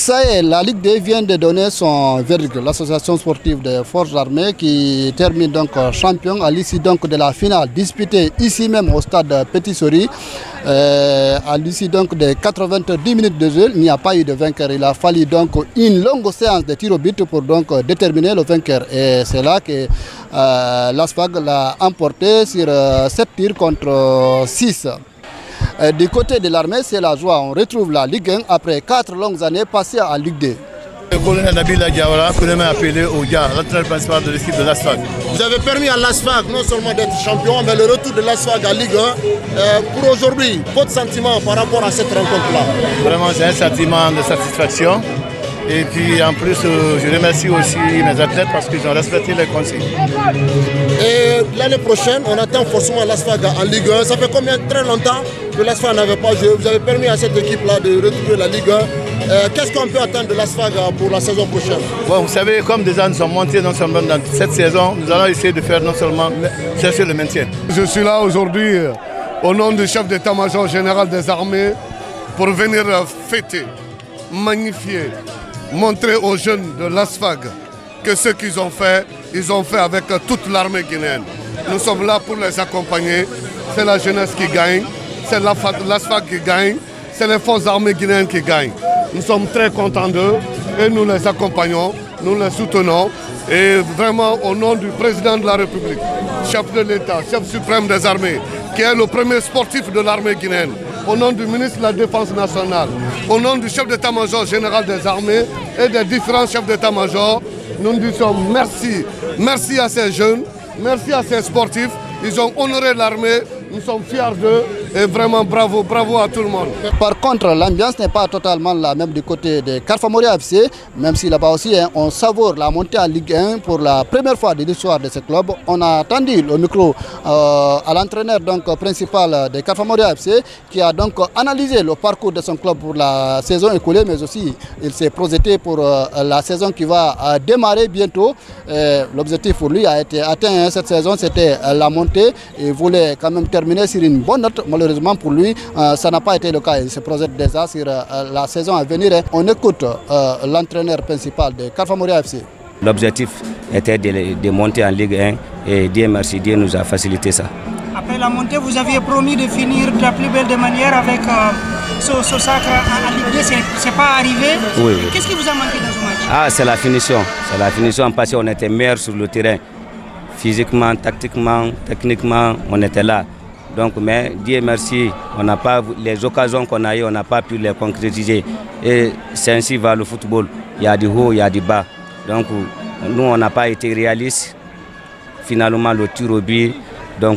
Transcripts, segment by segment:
Ça y est, la Ligue 2 vient de donner son verdict. L'association sportive des forces armées qui termine donc champion à l'issue donc de la finale disputée ici même au stade Petit Sori. À l'issue donc de 90 minutes de jeu, il n'y a pas eu de vainqueur. Il a fallu donc une longue séance de tir au but pour donc déterminer le vainqueur. Et c'est là que l'ASFAG l'a emporté sur 7 tirs contre 6. Du côté de l'armée, c'est la joie. On retrouve la Ligue 1 après 4 longues années passées en Ligue 2. Le colonel Nabila Diawara, colonel appelé au GA, l'entraîneur principal de l'équipe de l'ASFAG. Vous avez permis à l'ASFAG non seulement d'être champion, mais le retour de l'ASFAG à Ligue 1. Pour aujourd'hui, votre sentiment par rapport à cette rencontre-là? Vraiment, c'est un sentiment de satisfaction. Et puis en plus, je remercie aussi mes athlètes parce qu'ils ont respecté les consignes. Et l'année prochaine, on attend forcément l'ASFAG en Ligue 1. Ça fait combien très longtemps que l'ASFAG n'avait pas joué? Vous avez permis à cette équipe-là de retrouver la Ligue 1. Qu'est-ce qu'on peut attendre de l'ASFAG pour la saison prochaine? Bon, vous savez, comme déjà nous sommes montés non seulement dans cette saison, nous allons essayer de faire non seulement chercher le maintien. Je suis là aujourd'hui au nom du chef d'état-major général des armées pour venir fêter, magnifier, montrer aux jeunes de l'ASFAG que ce qu'ils ont fait, ils ont fait avec toute l'armée guinéenne. Nous sommes là pour les accompagner. C'est la jeunesse qui gagne, c'est l'ASFAG qui gagne, c'est les forces armées guinéennes qui gagnent. Nous sommes très contents d'eux et nous les accompagnons, nous les soutenons. Et vraiment au nom du président de la République, chef de l'État, chef suprême des armées, qui est le premier sportif de l'armée guinéenne, au nom du ministre de la Défense nationale, au nom du chef d'état-major général des armées et des différents chefs d'état-major, nous disons merci. Merci à ces jeunes, merci à ces sportifs. Ils ont honoré l'armée, nous sommes fiers d'eux et vraiment bravo, bravo à tout le monde. Par contre, l'ambiance n'est pas totalement la même du côté de Carfamoria FC, même si là-bas aussi on savoure la montée en Ligue 1 pour la première fois de l'histoire de ce club. On a tendu le micro à l'entraîneur principal de Carfamoria FC qui a donc analysé le parcours de son club pour la saison écoulée, mais aussi il s'est projeté pour la saison qui va démarrer bientôt. L'objectif pour lui a été atteint cette saison, c'était la montée. Il voulait quand même terminer sur une bonne note. Malheureusement pour lui, ça n'a pas été le cas. Il se projette déjà sur la saison à venir. On écoute l'entraîneur principal de Carfamoria FC. L'objectif était de monter en Ligue 1 et Dieu merci, Dieu nous a facilité ça. Après la montée, vous aviez promis de finir de la plus belle des manières avec ce sacre en Ligue 2. Ce n'est pas arrivé. Oui. Qu'est-ce qui vous a manqué dans ce match? Ah, c'est la finition. C'est la finition parce qu'on était meilleurs sur le terrain. Physiquement, tactiquement, techniquement, on était là. Donc, mais Dieu merci, on n'a pas les occasions qu'on a eues, on n'a pas pu les concrétiser. Et c'est ainsi va le football. Il y a du haut, il y a du bas. Donc, nous, on n'a pas été réalistes. Finalement, le tir au but. Donc,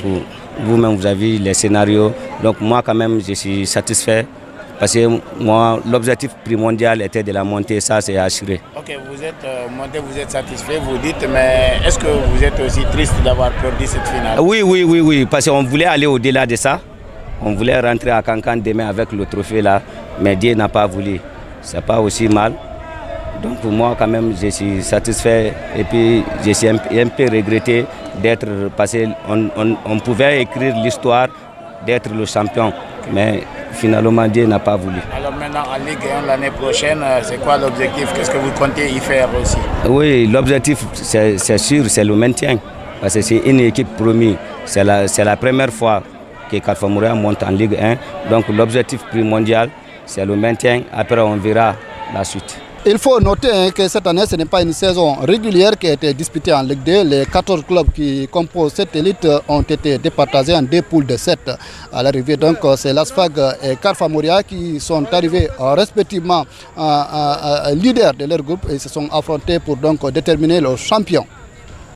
vous-même, vous avez les scénarios. Donc, moi, quand même, je suis satisfait. Parce que moi, l'objectif primordial était de la montée, ça c'est assuré. Ok, vous êtes monté, vous êtes satisfait, vous dites, mais est-ce que vous êtes aussi triste d'avoir perdu cette finale? Oui, parce qu'on voulait aller au-delà de ça. On voulait rentrer à Cancan demain avec le trophée là, mais Dieu n'a pas voulu. C'est pas aussi mal. Donc pour moi quand même, je suis satisfait et puis je suis un peu regretté d'être passé. On pouvait écrire l'histoire d'être le champion, mais finalement Dieu n'a pas voulu. Alors maintenant en Ligue 1 l'année prochaine, c'est quoi l'objectif? Qu'est-ce que vous comptez y faire aussi? Oui, l'objectif c'est sûr, c'est le maintien. Parce que c'est une équipe promise. C'est la première fois que Carfamoria monte en Ligue 1. Donc l'objectif primordial, c'est le maintien. Après on verra la suite. Il faut noter que cette année, ce n'est pas une saison régulière qui a été disputée en Ligue 2. Les 14 clubs qui composent cette élite ont été départagés en 2 poules de 7. À l'arrivée, donc, c'est l'ASFAG et Carfamoria qui sont arrivés respectivement leaders de leur groupe et se sont affrontés pour donc déterminer le champion.